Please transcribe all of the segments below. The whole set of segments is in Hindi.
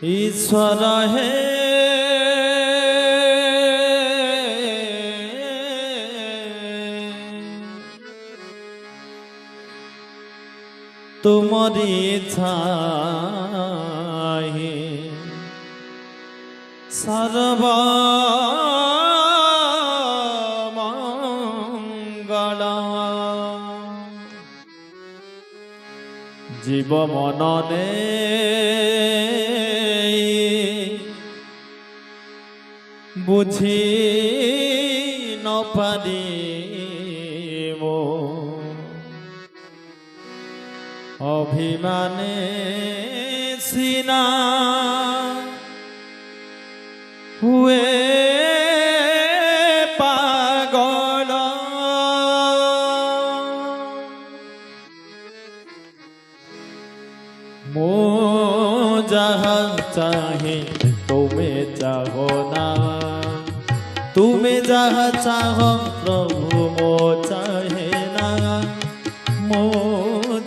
ईश्वर है तुम्हारी छाहे सर्व मंगला जीव मनने बुझी न पारी मो अभिमाने सीना हुए पागल मो जहाँ चाहे तुम्हें चाहो ना तुम्हें जहाँ चाहो प्रभु मो चाहे ना मो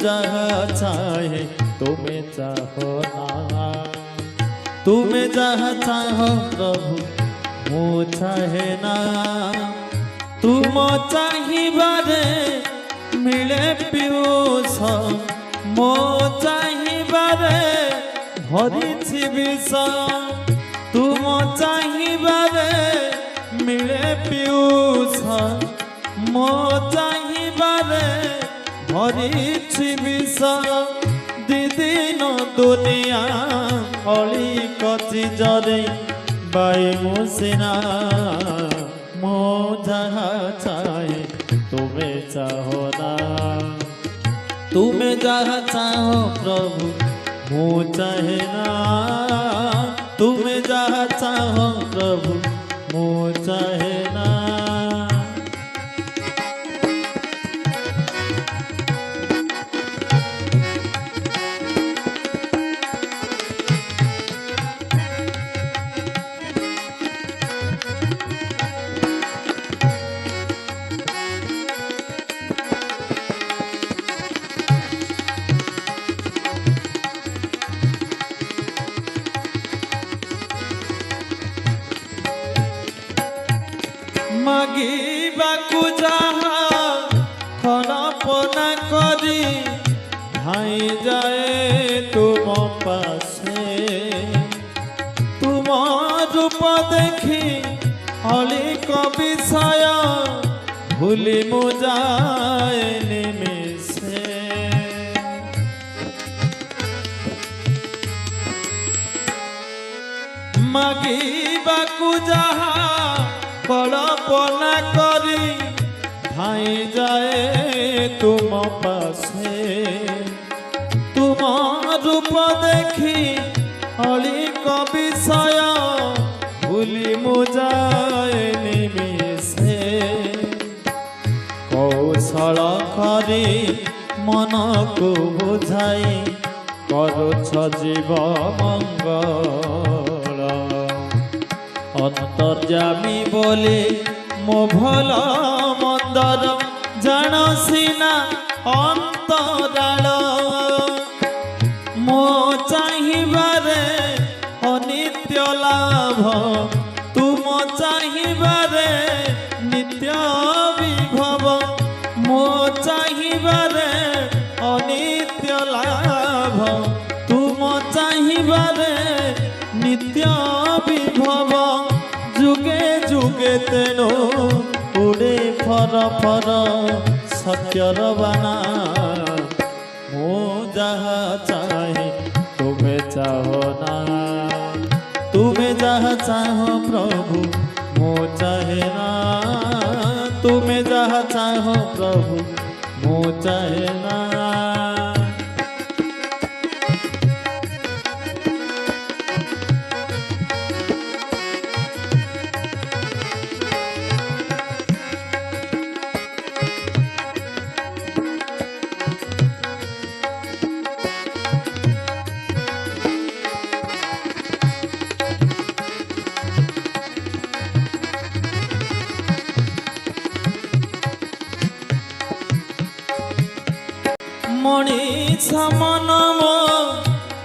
जहाँ चाहे तुम्हें चाहो ना तुम्हें जहाँ चाहो प्रभु मो चाहे ना तुम चाहिबारे मिले पीयूष मो चाहिबारे भरिछि विष तुम चाहिबारे मिले पीयूष मो चाहिबारे भरिछि विष दिदिन दुनिया अली कचि जरे बाई मुसिना मो जहाँ चाहे तुम्हें चाहो ना तुम्हें जहाँ चाहो प्रभु मो चाहे ना तुम्हें जहाँ चाहो प्रभु मो चाहे ना मागिबाकु जाहा कल्पना करी भाई जाए तुम पासे तुम रूप देखी अलिक विषय भूली मु जाए निमिषे मागिबाकु जाहा कल्पना करी भाई जाए तुम पासे तुम रूप देखी अलिक विषय भूली मु जाए निमिषे कौशल करी मन को बुझाई करुछ जीव मंगल अंतर्जामी बोले मो भल मंदर जान सीना अंतराल मो चाहिबारे अनित्य लाभ तुम चाहिबारे नित्य विभव मो चाहिबारे अनित्य लाभ तुम चाहिबारे नित्य विभव जुगे जुगे तेनो उड़े फर फर सत्यर बाना मो जहाँ चाहे तुम्हें चाहो ना तुम्हें जहाँ चाहो प्रभु मो चाहे ना तुम्हें जहाँ चाहो प्रभु मो चाहे ना मनीषा मनम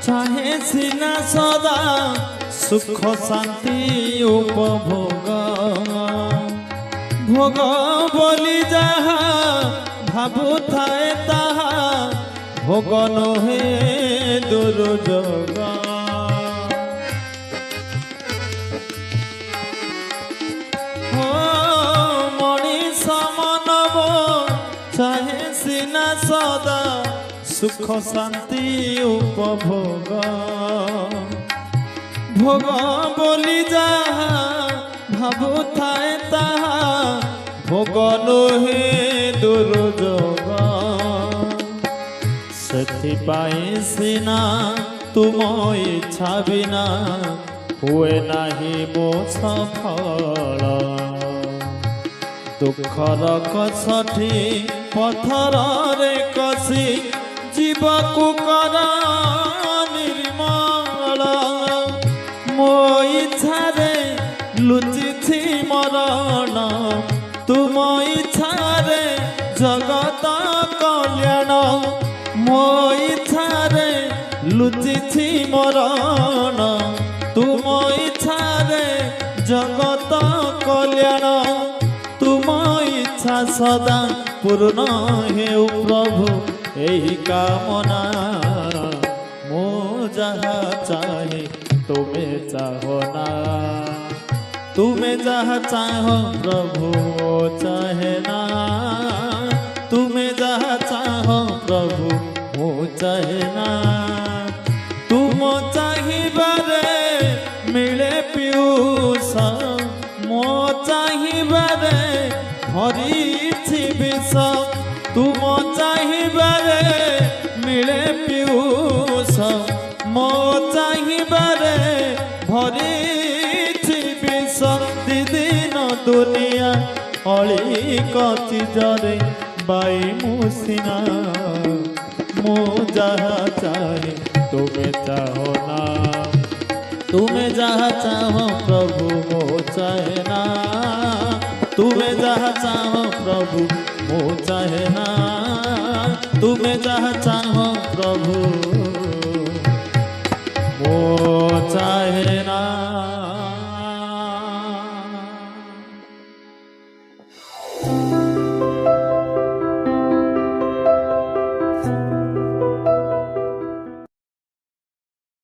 चाहे सिना सदा सुख शांति उपभोग भोग बोली जहा भावु थाए ताहा भोग नहे दुर्जोग मनीषा मनम चाहे सिना सदा सुख शांति उपभोग भोग बोली जहा भावु थाए ताहा भोग नहे दुर्जोग सेथिपाई सिना तुम इच्छा बिना हुए नाही मो सफल दुखर कसठी पथर रे कसी जीवकु कर निर्मल मो इच्छा रे लुचिछि मरण तुम इच्छा रे जगत कल्याण मो इच्छा रे लुचिछि मरण तुम इच्छा रे जगत कल्याण तुम इच्छा सदा पूर्ण हेउ प्रभु एही कामना मो जहा चाहे तुमे चाहो ना तुमे जहा चाहो प्रभु मो चाहे ना तुमे जहा चाहो प्रभु मो चाहे ना तुम चाहिबारे मिले पीयूष मो चाहिबारे भरिछि विष तुम चाहिबारे मिले पीयूष मो चाहिबारे भरिछि विष दिन दुनिया अली कचिजरे बाई मुसिना मो जहा चाहे तुमे चाहो ना तुमे जहा चाहो प्रभु मो चाहे ना तुमे जहा चाहो प्रभु मो चाहे ना तुमे जहा चाहो प्रभु मो चाहे ना।